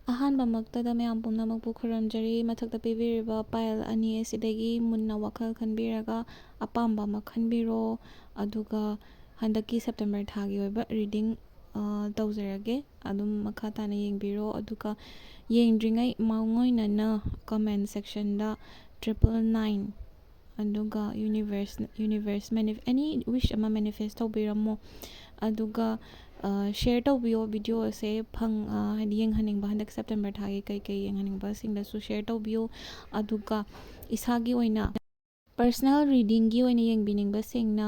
ꯑꯍꯥꯟꯕꯃꯛꯇꯗ ꯃꯌꯥꯝ ꯄꯨꯝꯅꯃꯛꯄꯨ ꯈꯨꯔꯨꯝꯖꯔꯤ ꯃꯊꯛꯇ ꯄꯤꯕꯤꯔꯤꯕ ꯄꯥꯏꯜ ꯑꯅꯤ ꯑꯁꯤꯗꯒꯤ ꯃꯨꯟꯅ ꯋꯥꯈꯜ ꯈꯟꯕꯤꯔꯒ ꯑꯄꯥꯝꯕ ꯑꯃ ꯈꯟꯕꯤꯔꯣ ꯑꯗꯨꯒ ꯍꯟꯗꯛꯀꯤ ꯁꯦꯞꯇꯦꯝꯕꯔ ꯊꯥꯒꯤ ꯑꯣꯏꯕ ꯔꯤꯗꯤꯡ ꯇꯧꯖꯔꯒꯦ ꯑꯗꯨꯝ ꯃꯈꯥ ꯇꯥꯅ ꯌꯦꯡꯕꯤꯔꯣ ꯑꯗꯨꯒ ꯌꯦꯡꯗ꯭ꯔꯤꯉꯩ ꯃꯥꯡꯑꯣꯏꯅꯅ ꯀꯃꯦꯟ ꯁꯦꯛꯁꯟꯗ 999 ꯑꯗꯨꯒ ꯌꯨꯅꯤꯚꯔꯁ ꯑꯦꯅꯤ ꯋꯤꯁ ꯑꯃ ꯃꯦꯅꯤꯐꯦꯁ ꯇꯧꯕꯤꯔꯝꯃꯣ ꯑꯗꯨꯒ ꯁꯦꯌꯔ ꯇꯧꯕꯤꯌꯣ ꯚꯤꯗꯤꯑꯣ ꯑꯁꯦ ꯍꯥꯏꯗꯤ ꯌꯦꯡꯍꯟꯅꯤꯡꯕ ꯍꯟꯗꯛ ꯁꯦꯞꯇꯦꯝꯕꯔ ꯊꯥꯒꯤ ꯀꯩꯀꯩ ꯌꯦꯡꯍꯟꯅꯤꯡꯕꯁꯤꯡꯗꯁꯨ ꯁꯦꯌꯔ ꯇꯧꯕꯤꯌꯨ ꯑꯗꯨꯒ ꯏꯁꯥꯒꯤ ꯑꯣꯏꯅ ꯄꯔꯁꯅꯦꯜ ꯔꯤꯗꯤꯡꯒꯤ ꯑꯣꯏꯅ ꯌꯦꯡꯕꯤꯅꯤꯡꯕꯁꯤꯡꯅ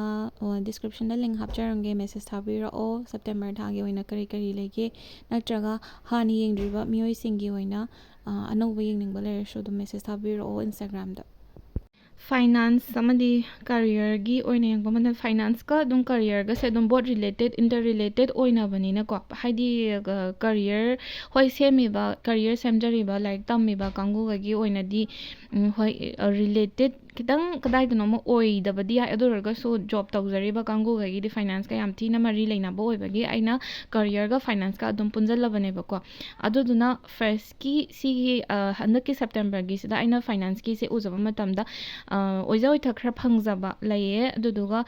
ꯗꯤꯁꯀ꯭ꯔꯤꯞꯁꯟꯗ ꯂꯤꯡꯛ ꯍꯥꯞꯆꯔꯝꯒꯦ ꯃꯦꯁꯦꯁ ꯊꯥꯕꯤꯔꯛꯑꯣ ꯁꯦꯞꯇꯦꯝꯕꯔ ꯊꯥꯒꯤ ꯑꯣꯏꯅ ꯀꯔꯤ ꯀꯔꯤ ꯂꯩꯒꯦ ꯅꯠꯇ꯭ꯔꯒ ꯍꯥꯟꯅ ꯌꯦꯡꯗ꯭ꯔꯤꯕ ꯃꯤꯑꯣꯏꯁꯤꯡꯒꯤ ꯑꯣꯏꯅ ꯑꯅꯧꯕ ꯌꯦꯡꯅꯤꯡꯕ ꯂꯩꯔꯁꯨ ꯑꯗꯨꯝ ꯃꯦꯁꯦꯁ ꯊꯥꯕꯤꯔꯛꯑꯣ ꯏꯟꯁꯇꯥꯒ꯭ꯔꯥꯝꯗ ꯐꯥꯏꯅꯥꯟꯁ ꯑꯃꯗꯤ ꯀꯔꯤꯌꯔꯒꯤ ꯑꯣꯏꯅ ꯌꯦꯡꯕ ꯃꯇꯝꯗ ꯐꯥꯏꯅꯥꯟꯁꯀ ꯑꯗꯨꯝ ꯀꯔꯤꯌꯔꯒꯁꯦ ꯑꯗꯨꯝ ꯕꯣꯠ ꯔꯤꯂꯦꯇꯦꯠ ꯏꯟꯇꯔ ꯔꯤꯂꯦꯇꯦꯠ ꯑꯣꯏꯅꯕꯅꯤꯅꯀꯣ ꯍꯥꯏꯗꯤ ꯀꯔꯤꯌꯔ ꯍꯣꯏ ꯁꯦꯝꯃꯤꯕ ꯀꯔꯤꯌꯔ ꯁꯦꯝꯖꯔꯤꯕ ꯂꯥꯏꯔꯤꯛ ꯇꯝꯃꯤꯕ ꯀꯥꯡꯕꯨꯒꯒꯤ ꯑꯣꯏꯅꯗꯤ ꯍꯣꯏ ꯔꯤꯂꯦꯇꯦꯠ ꯈꯤꯇꯪ ꯀꯗꯥꯏꯗꯅꯣꯃ ꯑꯣꯏꯗꯕꯗꯤ ꯌꯥꯏ ꯑꯗꯨ ꯑꯣꯏꯔꯒꯁꯨ ꯖꯣꯕ ꯇꯧꯖꯔꯤꯕ ꯀꯥꯡꯕꯨꯒꯒꯤꯗꯤ ꯐꯥꯏꯅꯥꯟꯁꯀ ꯌꯥꯝ ꯊꯤꯅ ꯃꯔꯤ ꯂꯩꯅꯕ ꯑꯣꯏꯕꯒꯤ ꯑꯩꯅ ꯀꯔꯤꯌꯔꯒ ꯐꯥꯏꯅꯥꯟꯁꯀ ꯑꯗꯨꯝ ꯄꯨꯟꯁꯤꯜꯂꯕꯅꯦꯕꯀꯣ ꯑꯗꯨꯗꯨꯅ ꯐꯥꯔꯁꯀꯤ ꯁꯤꯒꯤ ꯍꯟꯗꯛꯀꯤ ꯁꯦꯞꯇꯦꯝꯕꯔꯒꯤꯁꯤꯗ ꯑꯩꯅ ꯐꯥꯏꯅꯥꯟꯁꯀꯤꯁꯦ ꯎꯖꯕ ꯃꯇꯝꯗ ꯑꯣꯏꯖ ꯑꯣꯏꯊꯛ ꯈꯔ ꯐꯪꯖꯕ ꯂꯩꯌꯦ ꯑꯗꯨꯗꯨꯒ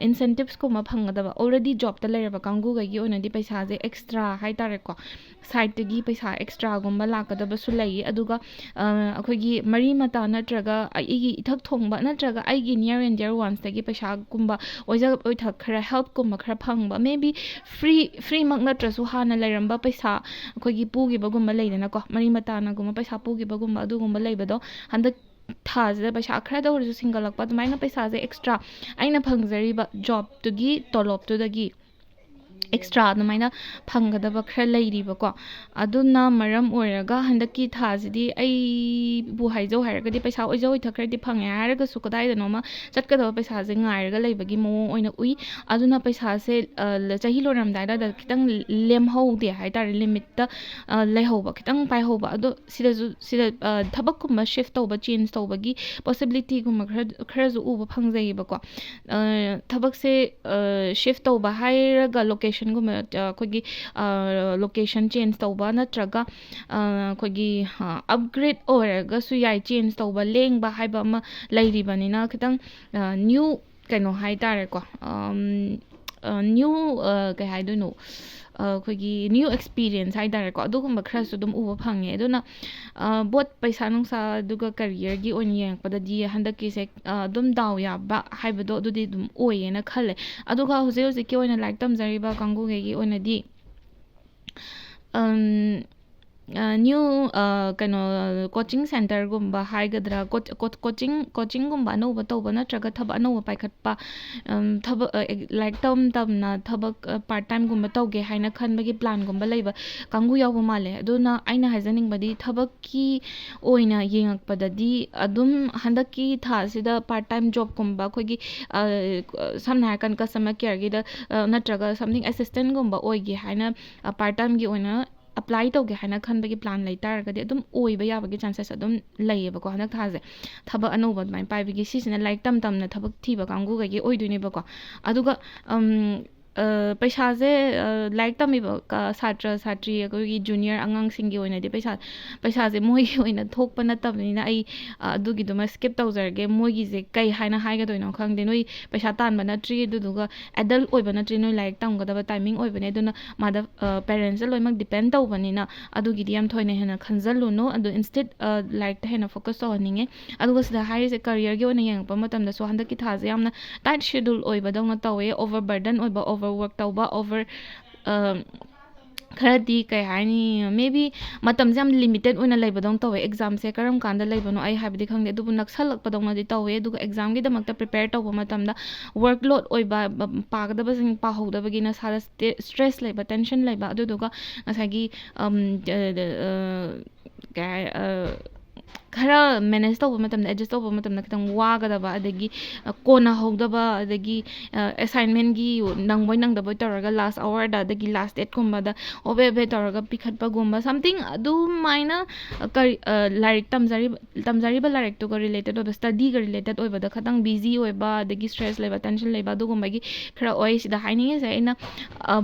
ꯏꯟꯁꯦꯟꯇꯤꯞꯁꯀꯨꯝꯕ ꯐꯪꯒꯗꯕ ꯑꯣꯜꯔꯦꯗꯤ ꯖꯣꯕꯇ ꯂꯩꯔꯕ ꯀꯥꯡꯕꯨꯒꯒꯤ ꯑꯣꯏꯅꯗꯤ ꯄꯩꯁꯥꯁꯦ ꯑꯦꯛꯁꯇ꯭ꯔꯥ ꯍꯥꯏꯇꯥꯔꯦꯀꯣ ꯁꯥꯏꯠꯇꯒꯤ ꯄꯩꯁా ꯑꯦꯛꯁꯇ꯭ꯔꯥꯒꯨꯝꯕ ꯂꯥꯛꯀꯗꯕꯁꯨ ꯂꯩꯌꯦ ꯑꯗꯨꯒ ꯑꯩꯈꯣꯏꯒꯤ ꯃꯔꯤ ꯃꯇꯥ ꯅꯠꯇ꯭ꯔꯒ ꯑꯩꯒꯤ ꯏꯊꯛ ꯊꯣꯡꯕ ꯅꯠꯇ꯭ꯔꯒ ꯑꯩꯒꯤ ꯅꯤꯌꯔ ꯑꯦꯟ ꯗꯤꯌꯔ ꯋꯥꯟꯁꯇꯒꯤ ꯄꯩꯁꯥꯒꯨꯝꯕ ꯑꯣꯏꯖ ꯑꯣꯏꯊꯛ ꯈꯔ ꯍꯦꯜꯞꯀꯨꯝꯕ ꯈꯔ ꯐꯪꯕ ꯃꯦ ꯕꯤ ꯐ꯭ꯔꯤꯃꯛ ꯅꯠꯇ꯭ꯔꯁꯨ ꯍꯥꯟꯅ ꯂꯩꯔꯝꯕ ꯄꯩꯁꯥ ꯑꯩꯈꯣꯏꯒꯤ ꯄꯨꯈꯤꯕꯒꯨꯝꯕ ꯂꯩꯗꯅꯀꯣ ꯃꯔꯤ ꯃꯇꯥꯅꯒꯨꯝꯕ ꯄꯩꯁꯥ ꯄꯨꯈꯤꯕꯒꯨꯝꯕ ꯑꯗꯨꯒꯨꯝꯕ ꯂꯩꯕꯗꯣ ꯍꯟꯗꯛ ꯊꯥꯁꯤꯗ ꯄꯩꯁꯥ ꯈꯔꯗ ꯑꯣꯏꯔꯁꯨ ꯁꯤꯡꯒꯠꯂꯛꯄ ꯑꯗꯨꯃꯥꯏꯅ ꯄꯩꯁꯥꯁꯦ ꯑꯦꯛꯁꯇ꯭ꯔꯥ ꯑꯩꯅ ꯐꯪꯖꯔꯤꯕ ꯖꯣꯕꯇꯨꯒꯤ ꯇꯣꯂꯣꯞꯇꯨꯗꯒꯤ ꯑꯦꯛꯁꯇ꯭ꯔꯥ ꯑꯗꯨꯃꯥꯏꯅ ꯐꯪꯒꯗꯕ ꯈꯔ ꯂꯩꯔꯤꯕꯀꯣ ꯑꯗꯨꯅ ꯃꯔꯝ ꯑꯣꯏꯔꯒ ꯍꯟꯗꯛꯀꯤ ꯊꯥꯁꯤꯗꯤ ꯑꯩꯕꯨ ꯍꯥꯏꯖꯧ ꯍꯥꯏꯔꯒꯗꯤ pesa ꯑꯣꯏꯖ ꯑꯣꯏꯊꯛ ꯈꯔꯗꯤ ꯐꯪꯉꯦ ꯍꯥꯏꯔꯒꯁꯨ ꯀꯗꯥꯏꯗꯅꯣꯃ ꯆꯠꯀꯗꯕ ꯄꯩꯁꯥꯁꯦ ꯉꯥꯏꯔꯒ ꯂꯩꯕꯒꯤ ꯃꯑꯣꯡ ꯑꯣꯏꯅ ꯎꯏ ꯑꯗꯨꯅ ꯄꯩꯁꯥꯁꯦ ꯆꯍꯤ ꯂꯣꯏꯔꯝꯗꯥꯏꯗ ꯈꯤꯇꯪ ꯂꯦꯝꯍꯧꯗꯦ ꯍꯥꯏꯇꯥꯔꯦ ꯂꯤꯃꯤꯠꯇ ꯂꯩꯍꯧꯕ ꯈꯤꯇꯪ ꯄꯥꯏꯍꯧꯕ ꯑꯗꯣ ꯁꯤꯗ ꯊꯕꯛꯀꯨꯝꯕ shift ꯇꯧꯕ ꯆꯦꯟꯖ ꯇꯧꯕꯒꯤ possibilityꯒꯨꯝꯕ ꯈꯔꯁꯨ ꯎꯕ ꯐꯪꯖꯩꯌꯦꯕꯀꯣ ꯊꯕꯛꯁꯦ shift ꯇꯧꯕ ꯍꯥꯏꯔꯒ ꯂꯣꯀꯦꯁꯟꯒꯨꯝꯕ ꯑꯩꯈꯣꯏꯒꯤ ꯂꯣꯀꯦꯁꯟ ꯆꯦꯟꯖ ꯇꯧꯕ ꯅꯠꯇ꯭ꯔꯒ ꯑꯩꯈꯣꯏꯒꯤ ꯑꯞꯒ꯭ꯔꯦꯗ ꯑꯣꯏꯔꯒꯁꯨ ꯌꯥꯏ ꯆꯦꯟꯖ ꯇꯧꯕ ꯂꯦꯡꯕ ꯍꯥꯏꯕ ꯑꯃ ꯂꯩꯔꯤꯕꯅꯤꯅ ꯈꯤꯇꯪ ꯅ꯭ꯌꯨ ꯀꯩꯅꯣ ꯍꯥꯏꯇꯥꯔꯦꯀꯣ ꯅ꯭ꯌꯨ ꯀꯩ ꯍꯥꯏꯗꯣꯏꯅꯣ ꯑꯩꯈꯣꯏꯒꯤ ꯅ꯭ꯌꯨ ꯑꯦꯛꯁꯄꯤꯔꯤꯌꯦꯟꯁ ꯍꯥꯏꯇꯥꯔꯦꯀꯣ ꯑꯗꯨꯒꯨꯝꯕ ꯈꯔꯁꯨ ꯑꯗꯨꯝ ꯎꯕ ꯐꯪꯉꯦ ꯑꯗꯨꯅ ꯕꯣꯠ ꯄꯩꯁꯥ ꯅꯨꯡꯁꯥ ꯑꯗꯨꯒ ꯀꯔꯤꯌꯔꯒꯤ ꯑꯣꯏꯅ ꯌꯦꯡꯉꯛꯄꯗꯗꯤ ꯍꯟꯗꯛꯀꯤꯁꯦ ꯑꯗꯨꯝ ꯗꯥꯎ ꯌꯥꯕ ꯍꯥꯏꯕꯗꯣ ꯑꯗꯨꯗꯤ ꯑꯗꯨꯝ ꯑꯣꯏꯌꯦꯅ ꯈꯜꯂꯦ ꯑꯗꯨꯒ ꯍꯧꯖꯤꯛꯀꯤ ꯑꯣꯏꯅ ꯂꯥꯏꯔꯤꯛ ꯇꯝꯖꯔꯤꯕ ꯀꯥꯡꯕꯨꯈꯩꯒꯤ ꯑꯣꯏꯅꯗꯤ न्यू कꯩꯅꯣ कोचिंग सेंटरगुम्बा हाइगद्रा कोचिंगुम्बा अनौबा तौबा नत्रगा थबक अनौबा पाइखटपा थबक लाइक तमना थबक पार्ट टाइम गुम्बा तौगे हाइना खनबगी प्लान गुम्बा लैबा कांगु यावबा माले अदुना आइना हाइजनिंगबदी थबककी ओइना येंगकपददी अदुम हंदककी थासिदा पार्ट टाइम जॉब गुम्बा खोगी समना हाइकन कस्टमर केयर गिदा नत्रगा समथिंग असिस्टेंट गुम्बा ओइगे हाइना पार्ट टाइम गी ओइना अप्लाई तौगे हाइना खनबगी प्लान ꯂꯩꯇꯥꯔꯒꯗꯤ ꯑꯗꯨꯝ ꯑꯣꯏꯕ ꯌꯥꯕꯒꯤ ꯆꯥꯟꯁꯦꯁ ꯑꯗꯨꯝ ꯂꯩꯌꯦꯕꯀꯣ ꯍꯟꯗꯛ ꯊꯥꯁꯦ ꯊꯕꯛ ꯑꯅꯧꯕ ꯑꯗꯨꯃꯥꯏꯅ ꯄꯥꯏꯕꯒꯤ ꯁꯤꯁꯤꯅ ꯂꯥꯏꯔꯤꯛ ꯇꯝꯅ ꯊꯕꯛ ꯊꯤꯕ ꯀꯥꯡꯕꯨꯒꯩꯒꯤ ꯑꯣꯏꯗꯣꯏꯅꯦꯕꯀꯣ ꯑꯗꯨꯒ ꯄꯩꯁꯥꯁꯦ ꯂꯥꯏꯔꯤꯛ ꯇꯝꯃꯤꯕ ꯁꯥꯇ꯭ꯔ ꯁꯥꯇ꯭ꯔꯤ ꯑꯩꯈꯣꯏꯒꯤ ꯖꯨꯅꯤꯌꯔ ꯑꯉꯥꯡꯁꯤꯡꯒꯤ ꯑꯣꯏꯅꯗꯤ ꯄꯩꯁꯥꯁꯦ ꯃꯣꯏꯒꯤ ꯑꯣꯏꯅ ꯊꯣꯛꯄ ꯅꯠꯇꯕꯅꯤ나 ꯑꯩ ꯑꯗꯨꯒꯤꯗꯨꯃ skip ꯇꯧꯖꯔꯒꯦ ꯃꯣꯏꯒꯤꯁꯦ ꯀꯩ ꯍꯥꯏꯅ ꯍꯥꯏꯒꯗꯣꯏꯅꯣ ꯈꯪꯗꯦ ꯅꯣꯏ ꯄꯩꯁꯥ ꯇꯥꯟꯕ ꯅꯠꯇ꯭ꯔꯤ ꯑꯗꯨꯗꯨꯒ ꯑꯦꯗꯜꯠ ꯑꯣꯏꯕ ꯅꯠꯇ꯭ꯔꯤ ꯅꯣꯏ ꯂꯥꯏꯔꯤꯛ ꯇꯝꯒꯗꯕ ꯇꯥꯏꯃꯤꯡ ꯑꯣꯏꯕꯅꯦ ꯑꯗꯨꯅ ꯃꯥꯗ ꯄꯦꯔꯦꯟट्ꯁ ꯂꯣꯏꯅꯃꯛ ꯗꯤꯄꯦꯟ ꯇꯧꯕꯅꯤꯅ ꯑꯗꯨꯒꯤꯗꯤ ꯌꯥꯝ ꯊꯣꯏꯅ ꯍꯦꯟꯅ ꯈꯟꯖꯜꯂꯨꯅꯨ ꯑꯗꯨ ꯏꯟꯁꯇꯦꯠ ꯂꯥꯏꯔꯤꯛꯇ ꯍꯦꯟꯅ ꯐꯣꯀꯁ ꯇꯧꯍꯟꯅꯤꯡꯉꯦ ꯑꯗꯨꯒ ꯁꯤꯗ ꯍꯥꯏꯔꯤꯁꯦ ꯀꯔꯤꯌꯔꯒꯤ ꯑꯣꯏꯅ ꯌꯦꯡꯉꯛꯄ ꯃꯇꯝꯗꯁꯨ ꯍꯟꯗꯛꯀꯤ ꯊꯥꯁꯦ ꯌꯥꯝꯅ ꯇꯥꯏꯠ షꯦꯗ꯭ꯌꯨꯜ ꯑꯣꯏꯕꯗꯧꯅ ꯇꯧꯋꯦ ꯑꯣꯚꯔ ꯕꯔꯗꯟ ꯑꯣꯏꯕ ꯑꯣꯚꯔ ꯋꯔꯛ ꯇꯧꯕ ꯑꯣꯚꯔ खरदी कई हाइनी मे बी मतमसे याम लिमिटेड ओइना लेबदौन तौवे एग्जाम से करम कांदा लेबनो आई हाबदी खंगदे अदुबु नक्सलकपदौनदि तौवे अदुगा एग्जाम गी दमकता प्रिपेयर तौबा मतमदा वर्कलोड ओइबा पागदबसिंग पाहौदबगी नसादा स्ट्रेस लेबा टेंशन लेबा अदुदुगा ngसागी ꯈꯔ ꯃꯦꯅꯦꯖ ꯇꯧꯕ ꯃꯇꯝꯗ ꯑꯦꯗꯖꯁ ꯇꯧꯕ ꯃꯇꯝꯗ ꯈꯤꯇꯪ ꯋꯥꯒꯗꯕ, ꯑꯗꯒꯤ ꯀꯣꯟꯅꯍꯧꯗꯕ, ꯑꯗꯒꯤ ꯑꯦꯁꯥꯏꯟꯃꯦꯟꯒꯤ ꯅꯪꯕꯣꯏ ꯅꯪꯗꯕꯣꯏ ꯇꯧꯔꯒ ꯂꯥꯁ ꯑꯋꯥꯔꯗ ꯑꯗꯒꯤ ꯂꯥꯁ ꯗꯦꯠꯀꯨꯝꯕꯗ ꯍꯣꯕꯦ ꯍꯣꯕꯦ ꯇꯧꯔꯒ ꯄꯤꯈꯠꯄꯒꯨꯝꯕ ꯁꯝꯊꯤꯡ ꯑꯗꯨꯃꯥꯏꯅ ꯀꯔꯤ ꯂꯥꯏꯔꯤꯛ ꯇꯝꯖꯔꯤꯕ ꯂꯥꯏꯔꯤꯛꯇꯨꯒ ꯔꯤꯂꯦꯇꯦꯠ ꯑꯣꯏꯕ, ꯁ꯭ꯇꯗꯤꯒ ꯔꯤꯂꯦꯇꯦꯠ ꯑꯣꯏꯕꯗ ꯈꯤꯇꯪ ꯕꯤꯖꯤ ꯑꯣꯏꯕ, ꯑꯗꯒꯤ ꯁ꯭ꯇ꯭ꯔꯦꯁ ꯂꯩꯕ, ꯇꯦꯟꯁꯟ ꯂꯩꯕ, ꯑꯗꯨꯒꯨꯝꯕꯒꯤ ꯈꯔ ꯑꯣꯏ꯫ ꯁꯤꯗ ꯍꯥꯏꯅꯤꯡꯉꯤꯁꯦ ꯑꯩꯅ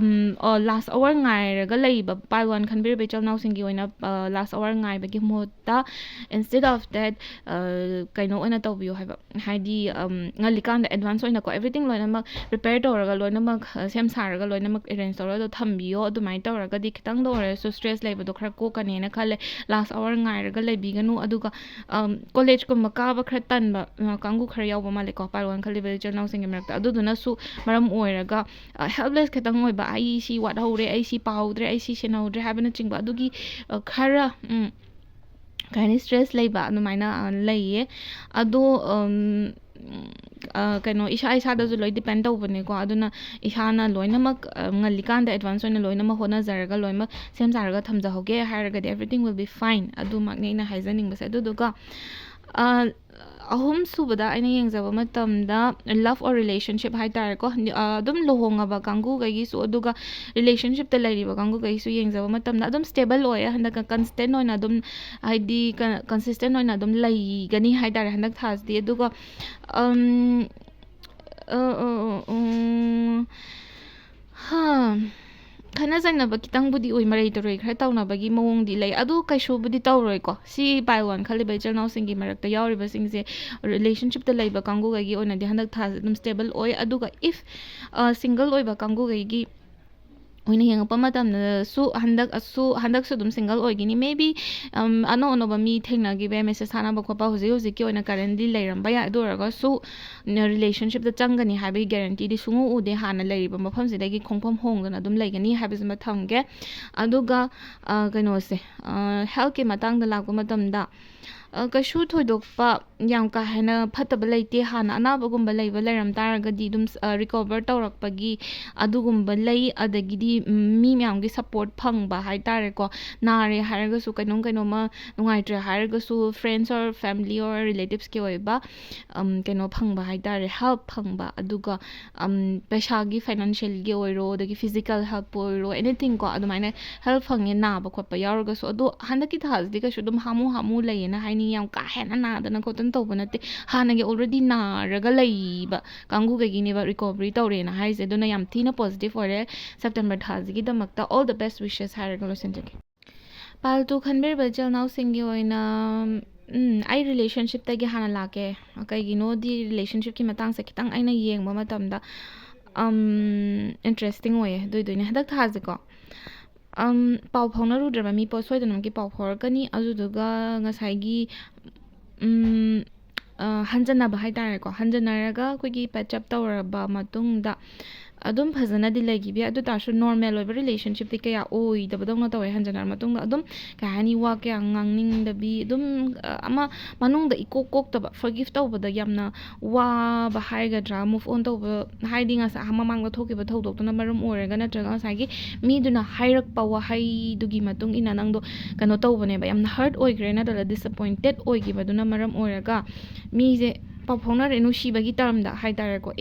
ꯂꯥꯁ ꯑꯋꯥꯔ ꯉꯥꯏꯔꯒ ꯂꯩꯕ ꯄꯥꯏꯜ 1 ꯈꯟꯕꯤꯔꯤꯕ ꯏꯆꯤꯜ ꯏꯅꯥꯎꯁꯤꯡꯒꯤ ꯑꯣꯏꯅ ꯂꯥꯁ ꯑꯋꯥꯔ ꯉꯥꯏꯕꯒꯤ ꯃꯍꯨꯠꯇ instead of that ꯀꯩꯅꯣ ꯑꯣꯏꯅ ꯇꯧꯕꯤꯌꯨ ꯍꯥꯏꯕ, ꯍꯥꯏꯗꯤ ꯉꯜꯂꯤꯀꯥꯟꯗ ꯑꯦꯗꯚꯥꯟꯁ ꯑꯣꯏꯅꯀꯣ ꯑꯦꯕ꯭ꯔꯤꯊꯤꯡ ꯂꯣꯏꯅꯃꯛ ꯄ꯭ꯔꯤꯄꯦꯌꯔ ꯇꯧꯔꯒ ꯂꯣꯏꯅꯃꯛ ꯁꯦꯝ ꯁꯥꯔꯒ ꯂꯣꯏꯅꯃꯛ ꯑꯦꯔꯦꯟꯖ ꯇꯧꯔꯒ ꯊꯝꯕꯤꯌꯣ꯫ ꯑꯗꯨꯃꯥꯏꯅ ꯇꯧꯔꯒꯗꯤ ꯈꯤꯇꯪꯗ ꯑꯣꯏꯔꯁꯨ ꯁ꯭ꯇ꯭ꯔꯦꯁ ꯂꯩꯕꯗꯣ ꯈꯔ ꯀꯣꯛꯀꯅꯦꯅ ꯈꯜꯂꯦ꯫ ꯂꯥꯁ ꯑꯋꯥꯔ ꯉꯥꯏꯔꯒ ꯂꯩꯕꯤꯒꯅꯨ꯫ ꯑꯗꯨꯒ ꯀꯣꯂꯦꯖꯀꯨꯝꯕ ꯀꯥꯕ ꯈꯔ ꯇꯟꯕ ꯀꯥꯡꯕꯨ ꯈꯔ ꯌꯥꯎꯕ ꯃꯥꯜꯂꯦꯀꯣ ꯄꯥꯏꯜ 1 ꯈꯜꯂꯤꯕ ꯏꯆꯤꯜ ꯏꯅꯥꯎꯁꯤꯡꯒꯤ ꯃꯔꯛꯇ, ꯑꯗꯨꯗꯨꯅꯁꯨ ꯃꯔꯝ ꯑꯣꯏꯔꯒ ꯍꯦꯜꯞꯂꯦꯁ ꯈꯤꯇꯪ ꯑꯣꯏꯕ, ꯑꯩ ꯁꯤ ꯋꯥꯠꯍꯧꯔꯦ, ꯑꯩ ꯁꯤ ꯄꯥꯍꯧꯗ꯭ರೆ, ꯑꯩ ꯁꯤ ꯁꯦꯟꯅꯍꯧꯗ꯭ರೆ ꯍꯥꯏꯕꯅꯆꯤꯡꯕ ꯑꯗꯨꯒꯤ ꯈꯔ ꯀꯩ ꯍꯥꯏꯅꯤ ꯁ꯭ꯇ꯭ꯔꯦꯁ ꯂꯩꯕ ꯑꯗꯨꯃꯥꯏꯅ ꯂꯩꯌꯦ꯫ ꯑꯗꯣ ꯀꯩꯅꯣ ꯏꯁꯥꯗꯁꯨ ꯂꯣꯏ ꯗꯤꯄꯦꯟ ꯇꯧꯕꯅꯦꯀꯣ, ꯑꯗꯨꯅ ꯏꯁꯥꯅ ꯂꯣꯏꯅꯃꯛ ꯉꯜꯂꯤꯀꯥꯟꯗ ꯑꯦꯗꯚꯥꯟꯁ ꯑꯣꯏꯅ ꯂꯣꯏꯅꯃꯛ ꯍꯣꯠꯅꯖꯔꯒ ꯂꯣꯏꯅꯃꯛ ꯁꯦꯝ ꯁꯥꯔꯒ ꯊꯝꯖꯍꯧꯒꯦ ꯍꯥꯏꯔꯒꯗꯤ everything will be fine, ꯑꯗꯨꯃꯛꯅꯤ ꯑꯩꯅ ꯍꯥꯏꯖꯅꯤꯡꯕꯁꯦ꯫ ꯑꯗꯨꯗꯨꯒ ꯑꯍꯨꯝ ꯁꯨꯕꯗ ꯑꯩꯅ ꯌꯦꯡꯖꯕ ꯃꯇꯝꯗ ꯂꯚ ꯑꯣꯔ ꯔꯤꯂꯦꯁꯟꯁꯤꯞ ꯍꯥꯏꯇꯥꯔꯦꯀꯣ, ꯑꯗꯨꯝ ꯂꯨꯍꯣꯡꯉꯕ ꯀꯥꯡꯒꯨꯈꯩꯒꯤꯁꯨ ꯑꯗꯨꯒ ꯔꯤꯂꯦꯁꯟꯁꯤꯞꯇ ꯂꯩꯔꯤꯕ ꯀꯥꯡꯒꯨꯈꯩꯁꯨ ꯌꯦꯡꯖꯕ ꯃꯇꯝꯗ ꯑꯗꯨꯝ ꯁ꯭ꯇꯦꯕꯜ ꯑꯣꯏꯌꯦ ꯍꯟꯗꯛ, ꯀꯟꯁꯇꯦꯟ ꯑꯣꯏꯅ ꯑꯗꯨꯝ ꯍꯥꯏꯗꯤ ꯀꯟꯁꯤꯁꯇꯦꯟ ꯑꯣꯏꯅ ꯑꯗꯨꯝ ꯂꯩꯒꯅꯤ ꯍꯥꯏꯇꯥꯔꯦ ꯍꯟꯗꯛ ꯊꯥꯁꯤꯗꯤ꯫ ꯑꯗꯨꯒ ꯈꯠꯅ ꯆꯩꯅꯕ ꯈꯤꯇꯪꯕꯨꯗꯤ ꯑꯣꯏ, ꯃꯔꯩ ꯇꯨꯔꯩ ꯈꯔ ꯇꯧꯅꯕꯒꯤ ꯃꯑꯣꯡꯗꯤ ꯂꯩ, ꯑꯗꯨ ꯀꯩꯁꯨꯕꯨꯗꯤ ꯇꯧꯔꯣꯏꯀꯣ꯫ ꯁꯤ ꯄꯥꯏꯜ 1 ꯈꯜꯂꯤꯕ ꯏꯆꯤꯜ ꯏꯅꯥꯎꯁꯤꯡꯒꯤ ꯃꯔꯛꯇ ꯌꯥꯎꯔꯤꯕꯁꯤꯡꯁꯦ ꯔꯤꯂꯦꯁꯟꯁꯤꯞꯇ ꯂꯩꯕ ꯀꯥꯡꯒꯨꯈꯩꯒꯤ ꯑꯣꯏꯅꯗꯤ ꯍꯟꯗꯛ ꯊꯥꯁꯦ ꯑꯗꯨꯝ ꯁ꯭ꯇꯦꯕꯜ ꯑꯣꯏ꯫ ꯑꯗꯨꯒ ꯏꯐ ꯁꯤꯡꯒꯜ ꯑꯣꯏꯕ ꯀꯥꯡꯒꯨꯈꯩꯒꯤ ꯑꯣꯏꯅ ꯌꯦꯡꯉꯛꯄ ꯃꯇꯝꯗꯁꯨ ꯍꯟꯗꯛꯁꯨ ꯑꯗꯨꯝ ꯁꯤꯡꯒꯜ ꯑꯣꯏꯒꯅꯤ꯫ ꯃꯦꯕꯤ ꯑꯅꯧ ꯑꯅꯧꯕ ꯃꯤ ꯊꯦꯡꯅꯈꯤꯕ, ꯃꯦꯁꯦꯖ ꯊꯥꯅꯕ ꯈꯣꯠꯄ ꯍꯧꯖꯤꯛꯀꯤ ꯑꯣꯏꯅ ꯀꯔꯦꯟꯂꯤ ꯂꯩꯔꯝꯕ ꯌꯥꯏ, ꯑꯗꯨ ꯑꯣꯏꯔꯒꯁꯨ ꯔꯤꯂꯦꯁꯟꯁꯤꯞꯇ ꯆꯪꯒꯅꯤ ꯍꯥꯏꯕꯒꯤ ꯒꯦꯔꯦꯟꯇꯤꯗꯤ ꯁꯨꯡꯎ ꯎꯗꯦ꯫ ꯍꯥꯟꯅ ꯂꯩꯔꯤꯕ ꯃꯐꯝꯁꯤꯗꯒꯤ ꯈꯣꯡꯐꯝ ꯍꯣꯡꯗꯅ ꯑꯗꯨꯝ ꯂꯩꯒꯅꯤ ꯍꯥꯏꯕꯁꯤꯃ ꯊꯝꯒꯦ꯫ ꯑꯗꯨꯒ ꯀꯩꯅꯣꯁꯦ ꯍꯦꯜꯊꯀꯤ ꯃꯇꯥꯡꯗ ꯂꯥꯛꯄ ꯃꯇꯝꯗ ꯀꯩꯁꯨ ꯊꯣꯏꯗꯣꯛꯄ ꯌꯥꯝ ꯀꯥ ꯍꯦꯟꯅ ꯐꯠꯇꯕ ꯂꯩꯇꯦ꯫ ꯍꯥꯟꯅ ꯑꯅꯥꯕꯒꯨꯝꯕ ꯂꯩꯔꯝ ꯇꯥꯔꯒꯗꯤ ꯑꯗꯨꯝ ꯔꯤꯀꯣꯚꯔ ꯇꯧꯔꯛꯄꯒꯤ ꯑꯗꯨꯒꯨꯝꯕ ꯂꯩ, ꯑꯗꯒꯤꯗꯤ ꯃꯤ ꯃꯌꯥꯝꯒꯤ ꯁꯞꯄꯣꯔꯠ ꯐꯪꯕ ꯍꯥꯏꯇꯥꯔꯦꯀꯣ꯫ ꯅꯥꯔꯦ ꯍꯥꯏꯔꯒꯁꯨ ꯀꯩꯅꯣꯝꯃ ꯅꯨꯡꯉꯥꯏꯇ꯭ꯔꯦ ꯍꯥꯏꯔꯒꯁꯨ ꯐ꯭ꯔꯦꯟꯁ ꯑꯣꯔ ꯐꯦꯃꯤꯂꯤ ꯑꯣꯔ ꯔꯤꯂꯦꯇꯤꯞꯁꯀꯤ ꯑꯣꯏꯕ ꯀꯩꯅꯣ ꯐꯪꯕ ꯍꯥꯏꯇꯥꯔꯦ, ꯍꯦꯜꯞ ꯐꯪꯕ꯫ ꯑꯗꯨꯒ ꯄꯩꯁꯥꯒꯤ ꯐꯥꯏꯅꯥꯟꯁꯤꯌꯦꯜꯒꯤ ꯑꯣꯏꯔꯣ, ꯑꯗꯒꯤ ꯐꯤꯖꯤꯀꯦꯜ ꯍꯦꯜꯞ ꯑꯣꯏꯔꯣ, ꯑꯦꯅꯤꯊꯤꯡ ꯀꯣ ꯑꯗꯨꯃꯥꯏꯅ ꯍꯦꯜꯞ ꯐꯪꯉꯦ ꯅꯥꯕ ꯈꯣꯠꯄ ꯌꯥꯎꯔꯒꯁꯨ꯫ ꯑꯗꯣ ꯍꯟꯗꯛꯀꯤ ꯊꯥꯁꯤꯗꯤ ꯀꯩꯁꯨ ꯑꯗꯨꯝ ꯍꯥꯃꯨ ꯂꯩꯌꯦꯅ ꯍꯥꯏꯅꯤꯡꯉꯤ, ꯌꯥꯝ ꯀꯥ ꯍꯦꯟꯅ ꯅꯥꯗꯅ ꯈꯣꯠꯇꯅ ꯇꯧꯕ ꯅꯠꯇꯦ, ꯍꯥꯟꯅꯒꯤ ꯑꯣꯜꯔꯦꯗꯤ ꯅꯥꯔꯒ ꯂꯩꯕ ꯀꯥꯡꯒꯨꯈꯩꯒꯤꯅꯦꯕ ꯔꯤꯀꯣꯚꯔꯤ ꯇꯧꯔꯦꯅ ꯍꯥꯏꯁꯦ꯫ ꯑꯗꯨꯅ ꯌꯥꯝ ꯊꯤꯅ ꯄꯣꯖꯤꯇꯤቭ ꯑꯣꯏꯔꯦ ꯁꯦꯞꯇꯦꯝꯕꯔ ꯊꯥꯁꯤꯒꯤꯗꯃꯛꯇ꯫ ꯑꯣꯜ ꯗ ꯕꯦꯁ ꯋꯤꯁꯦꯁ ꯍꯥꯏꯔꯒ ꯂꯣꯏꯁꯤꯟꯖꯒꯦ꯫ ꯄꯥꯏꯜ 2 ꯈꯟꯕꯤꯔꯤꯕ ꯏꯆꯤꯜ ꯏꯅꯥꯎꯁꯤꯡꯒꯤ ꯑꯣꯏꯅ ꯑꯩ ꯔꯤꯂꯦꯁꯟꯁꯤꯞꯇꯒꯤ ꯍꯥꯟꯅ ꯂꯥꯛꯀꯦ꯫ ꯀꯩꯒꯤꯅꯣꯗꯤ ꯔꯤꯂꯦꯁꯟꯁꯤꯞꯀꯤ ꯃꯇꯥꯡꯁꯦ ꯈꯤꯇꯪ ꯑꯩꯅ ꯌꯦꯡꯕ ꯃꯇꯝꯗ ꯏꯟꯇꯔꯦꯁꯇꯤꯡ ꯑꯣꯏꯌꯦ꯫ ꯑꯗꯨꯏꯗꯨꯅꯦ ꯍꯟꯗꯛ ꯊꯥꯁꯦꯀꯣ ꯄꯥꯎ ꯐꯥꯎꯅꯔꯨꯗ꯭ꯔꯕ ꯃꯤ ꯁꯣꯏꯗꯅꯃꯛꯀꯤ ꯄꯥꯎ ꯐꯥꯎꯔꯛꯀꯅꯤ꯫ ꯑꯗꯨꯗꯨꯒ ꯉꯁꯥꯏꯒꯤ ꯍꯟꯖꯟꯅꯕ ꯍꯥꯏꯇꯥꯔꯦꯀꯣ, ꯍꯟꯖꯟꯅꯔꯒ ꯑꯩꯈꯣꯏꯒꯤ ꯄꯦꯆꯞ ꯇꯧꯔꯕ ꯃꯇꯨꯡꯗ ꯑꯗꯨꯝ ꯐꯖꯅꯗꯤ ꯂꯩꯈꯤꯕ ꯌꯥꯏ, ꯑꯗꯨ ꯇꯥꯔꯁꯨ ꯅꯣꯔꯃꯦꯜ ꯑꯣꯏꯕ ꯔꯤꯂꯦꯁꯟꯁꯤꯞꯇꯤ ꯀꯌꯥ ꯑꯣꯏꯗꯕꯗꯧꯅ ꯇꯧꯋꯦ ꯍꯟꯖꯟꯅꯔ ꯃꯇꯨꯡꯗ꯫ ꯑꯗꯨꯝ ꯀꯩ ꯍꯥꯏꯅꯤ, ꯋꯥ ꯀꯌꯥ ꯉꯥꯡꯅꯤꯡꯗꯕꯤ, ꯑꯗꯨꯝ ꯑꯃ ꯃꯅꯨꯡꯗ ꯏꯀꯣꯛ ꯀꯣꯛꯇꯕ, ꯐꯣꯔꯒꯤꯐ ꯇꯧꯕꯗ ꯌꯥꯝꯅ ꯋꯥꯕ ꯍꯥꯏꯒꯗ꯭ꯔꯥ, ꯃꯨꯚ ꯑꯣꯟ ꯇꯧꯕ, ꯍꯥꯏꯗꯤ ꯉꯁꯥꯏ ꯃꯃꯥꯡꯗ ꯊꯣꯛꯈꯤꯕ ꯊꯧꯗꯣꯛꯇꯨꯅ ꯃꯔꯝ ꯑꯣꯏꯔꯒ ꯅꯠꯇ꯭ꯔꯒ ꯉꯁꯥꯏꯒꯤ ꯃꯤꯗꯨꯅ ꯍꯥꯏꯔꯛꯄ ꯋꯥꯍꯩꯗꯨꯒꯤ ꯃꯇꯨꯡ ꯏꯟꯅ ꯅꯪꯗꯣ ꯀꯩꯅꯣ ꯇꯧꯕꯅꯦꯕ, ꯌꯥꯝꯅ ꯍꯔꯠ ꯑꯣꯏꯈ꯭ꯔꯦ ꯅꯠꯇ꯭ꯔꯒ ꯗꯤꯁꯑꯄꯣꯏꯟꯇꯦꯠ ꯑꯣꯏꯈꯤꯕꯗꯨꯅ ꯃꯔꯝ ꯑꯣꯏꯔꯒ ꯃꯤꯁꯦ ꯄꯥꯎ ꯐꯥꯎꯅꯔꯦ ꯅꯨꯡꯁꯤꯕꯒꯤ ꯇꯔꯝꯗ ꯍꯥꯏꯇꯥꯔꯦꯀꯣ꯫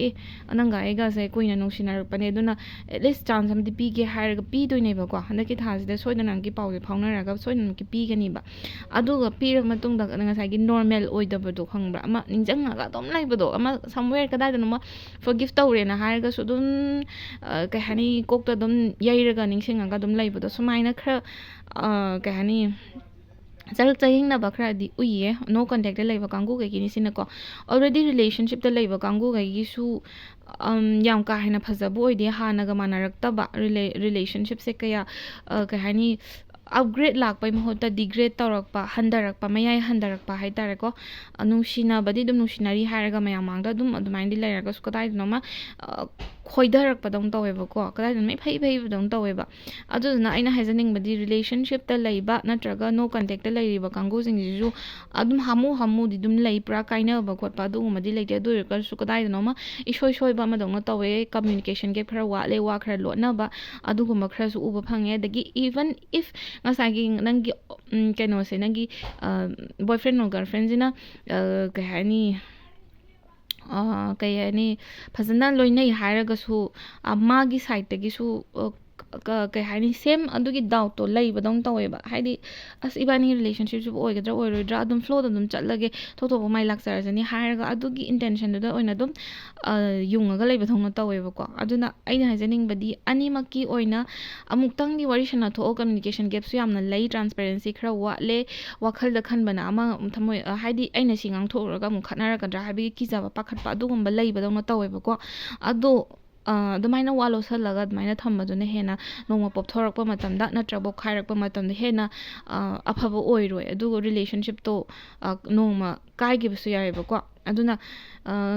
ꯅꯪꯒ ꯑꯩꯒꯁꯦ ꯀꯨꯏꯅ ꯅꯨꯡꯁꯤꯅꯔꯛꯄꯅꯦ, ꯑꯗꯨꯅ ꯑꯦꯠꯂꯤꯁ ꯆꯥꯟꯁ ꯑꯃꯗꯤ ꯄꯤꯒꯦ ꯍꯥꯏꯔꯒ ꯄꯤꯗꯣꯏꯅꯦꯕꯀꯣ꯫ ꯍꯟꯗꯛꯀꯤ ꯊꯥꯁꯤꯗ ꯁꯣꯏꯗꯅꯃꯛꯀꯤ ꯄꯥꯎꯁꯦ ꯐꯥꯎꯅꯔꯒ ꯁꯣꯏꯗꯅꯃꯛꯀꯤ ꯄꯤꯒꯅꯤꯕ꯫ ꯑꯗꯨꯒ ꯄꯤꯔꯕ ꯃꯇꯨꯡꯗ ꯉꯁꯥꯏꯒꯤ ꯅꯣꯔꯃꯦꯜ ꯑꯣꯏꯗꯕꯗꯣ ꯈꯪꯕ꯭ꯔꯥ, ꯑꯃ ꯅꯤꯡꯁꯤꯡꯉꯒ ꯑꯗꯨꯝ ꯂꯩꯕꯗꯣ, ꯑꯃ ꯁꯝꯋꯦꯌꯔ ꯀꯗꯥꯏꯗꯅꯣꯃ ꯐꯣꯔꯒꯤꯐ ꯇꯧꯔꯦꯅ ꯍꯥꯏꯔꯒꯁꯨ ꯑꯗꯨꯝ ꯀꯩ ꯍꯥꯏꯅꯤ, ꯀꯣꯛꯇ ꯑꯗꯨꯝ ꯌꯩꯔꯒ ꯅꯤꯡꯁꯤꯡꯉꯒ ꯑꯗꯨꯝ ꯂꯩꯕꯗꯣ, ꯁꯨꯃꯥꯏꯅ ꯈꯔ ꯀꯩ ꯍꯥꯏꯅꯤ ꯆꯔꯛ ꯆꯍꯤꯡꯅꯕ ꯈꯔꯗꯤ ꯎꯏꯌꯦ ꯅꯣ ꯀꯟꯇꯦꯛꯇ ꯂꯩꯕ ꯀꯥꯡꯒꯨꯈꯩꯒꯤꯅꯤ ꯁꯤꯅꯀꯣ꯫ ꯑꯣꯜꯔꯦꯗꯤ ꯔꯤꯂꯦꯁꯟꯁꯤꯞꯇ ꯂꯩꯕ ꯀꯥꯡꯒꯨꯈꯩꯒꯤꯁꯨ ꯌꯥꯝ ꯀꯥ ꯍꯦꯟꯅ ꯐꯖꯕ ꯑꯣꯏꯗꯦ, ꯍꯥꯟꯅꯒ ꯃꯥꯟꯅꯔꯛꯇꯕ ꯔꯤꯂꯦꯁꯟꯁꯤꯞꯁꯦ ꯀꯌꯥ ꯀꯩ ꯍꯥꯏꯅꯤ, ꯑꯞꯒ꯭ꯔꯦꯗ ꯂꯥꯛꯄꯩ ꯃꯍꯨꯠꯇ ꯗꯤꯒ꯭ꯔꯦꯗ ꯇꯧꯔꯛꯄ, ꯍꯟꯊꯔꯛꯄ, ꯃꯌꯥꯏ ꯍꯟꯊꯔꯛꯄ ꯍꯥꯏꯇꯥꯔꯦꯀꯣ꯫ ꯅꯨꯡꯁꯤꯅꯕꯗꯤ ꯑꯗꯨꯝ ꯅꯨꯡꯁꯤꯅꯔꯤ ꯍꯥꯏꯔꯒ ꯃꯌꯥꯝ ꯃꯥꯡꯗ ꯑꯗꯨꯃꯥꯏꯅꯗꯤ ꯂꯩꯔꯒꯁꯨ ꯀꯗꯥꯏꯗꯅꯣꯃ ꯈꯣꯏꯊꯔꯛꯄꯗꯧꯅ ꯇꯧꯋꯦꯕꯀꯣ ꯀꯗꯥꯏꯗꯅꯣ ꯐꯩꯕꯗꯧꯅ ꯇꯧꯋꯦꯕ ꯑꯗꯨꯗꯨꯅ ꯑꯩꯅ ꯍꯥꯏꯖꯅꯤꯡꯕꯗꯤ ꯔꯤꯂꯦꯁꯟꯁꯤꯞꯇ ꯂꯩꯕ ꯅꯠꯇ꯭ꯔꯒ ꯅꯣ ꯀꯟꯇꯦꯛꯇ ꯂꯩꯔꯤꯕ ꯀꯥꯡꯕꯨꯁꯤꯡꯁꯤꯁꯨ ꯑꯗꯨꯝ ꯍꯥꯃꯨꯗꯤ ꯑꯗꯨꯝ ꯂꯩ ꯄꯨꯔꯥ ꯀꯥꯏꯅꯕ ꯈꯣꯠꯄ ꯑꯗꯨꯒꯨꯝꯕꯗꯤ ꯂꯩꯇꯦ ꯑꯗꯨ ꯑꯣꯏꯔꯒꯁꯨ ꯀꯗꯥꯏꯗꯅꯣꯃ ꯁꯣꯏꯕ ꯑꯃꯗꯧꯅ ꯇꯧꯋꯦ ꯀꯝꯃ꯭ꯌꯨꯅꯤꯀꯦꯁꯟ ꯒꯦꯞ ꯈꯔ ꯋꯥꯠꯂꯦ ꯋꯥ ꯈꯔ ꯂꯣꯠꯅꯕ ꯑꯗꯨꯒꯨꯝꯕ ꯈꯔꯁꯨ ꯎꯕ ꯐꯪꯉꯦ ꯑꯗꯒꯤ ꯏꯚꯟ ꯏꯐ ꯉꯁꯥꯏꯒꯤ ꯅꯪꯒꯤ ꯀꯩꯅꯣꯁꯦ ꯅꯪꯒꯤ ꯕꯣꯏꯐ꯭ꯔꯦꯟ ꯑꯣꯔ ꯒꯔꯜꯐ꯭ꯔꯦꯟꯁꯤꯅ ꯀꯩ ꯍꯥꯏꯅꯤ ꯀꯩ ꯍꯥꯏꯅꯤ ꯐꯖꯅ ꯂꯣꯏꯅꯩ ꯍꯥꯏꯔꯒꯁꯨ ꯃꯥꯒꯤ ꯁꯥꯏꯠꯇꯒꯤꯁꯨ ꯀꯩ ꯍꯥꯏꯅꯤ ꯁꯦꯝ ꯑꯗꯨꯒꯤ ꯗꯥꯎꯠꯇꯣ ꯂꯩꯕꯗꯧꯅ ꯇꯧꯋꯦꯕ ꯍꯥꯏꯗꯤ ꯑꯁ ꯏꯕꯥꯅꯤ ꯔꯤꯂꯦꯁꯟꯁꯤꯞꯁꯤꯕꯨ ꯑꯣꯏꯒꯗ꯭ꯔꯥ ꯑꯣꯏꯔꯣꯏꯗ꯭ꯔꯥ ꯑꯗꯨꯝ ꯐ꯭ꯂꯣꯗ ꯑꯗꯨꯝ ꯆꯠꯂꯒꯦ ꯊꯣꯛꯊꯣꯛꯄ ꯃꯥꯏ ꯂꯥꯛꯆꯔꯁꯅꯤ ꯍꯥꯏꯔꯒ ꯑꯗꯨꯒꯤ ꯏꯟꯇꯦꯟꯁꯟꯗꯨꯗ ꯑꯣꯏꯅ ꯑꯗꯨꯝ ꯌꯨꯡꯉꯒ ꯂꯩꯕꯗꯧꯅ ꯇꯧꯋꯦꯕꯀꯣ ꯑꯗꯨꯅ ꯑꯩꯅ ꯍꯥꯏꯖꯅꯤꯡꯕꯗꯤ ꯑꯅꯤꯃꯛꯀꯤ ꯑꯣꯏꯅ ꯑꯃꯨꯛꯇꯪꯗꯤ ꯋꯥꯔꯤ ꯁꯥꯟꯅꯊꯣꯛꯑꯣ ꯀꯝꯃ꯭ꯌꯨꯅꯤꯀꯦꯁꯟ ꯒꯦꯞꯁꯨ ꯌꯥꯝꯅ ꯂꯩ ꯇ꯭ꯔꯥꯟꯁꯄꯦꯔꯦꯟꯁꯤ ꯈꯔ ꯋꯥꯠꯂꯦ ꯋꯥꯈꯜꯗ ꯈꯟꯕꯅ ꯑꯃ ꯊꯃꯣꯏ ꯍꯥꯏꯗꯤ ꯑꯩꯅ ꯁꯤ ꯉꯥꯡꯊꯣꯛꯎꯔꯒ ꯑꯃꯨꯛ ꯈꯠꯅꯔꯛꯀꯗ꯭ꯔꯥ ꯍꯥꯏꯕꯒꯤ ꯀꯤꯖꯕ ꯄꯥꯈꯠꯄ ꯑꯗꯨꯒꯨꯝꯕ ꯂꯩꯕꯗꯧꯅ ꯇꯧꯋꯦꯕꯀꯣ ꯑꯗꯣ ꯑꯗꯨꯃꯥꯏꯅ ꯋꯥ ꯂꯧꯁꯜꯂꯒ ꯑꯗꯨꯃꯥꯏꯅ ꯊꯝꯕꯗꯨꯅ ꯍꯦꯟꯅ ꯅꯣꯡꯃ ꯄꯣꯞꯊꯣꯔꯛꯄ ꯃꯇꯝꯗ ꯅꯠꯇ꯭ꯔꯒ ꯄꯣꯛꯈꯥꯏꯔꯛꯄ ꯃꯇꯝꯗ ꯍꯦꯟꯅ ꯑꯐꯕ ꯑꯣꯏꯔꯣꯏ ꯑꯗꯨꯒ ꯔꯤꯂꯦꯁꯟꯁꯤꯞꯇꯣ ꯅꯣꯡꯃ ꯀꯥꯏꯈꯤꯕꯁꯨ ꯌꯥꯏꯑꯕꯀꯣ ꯑꯗꯨꯅ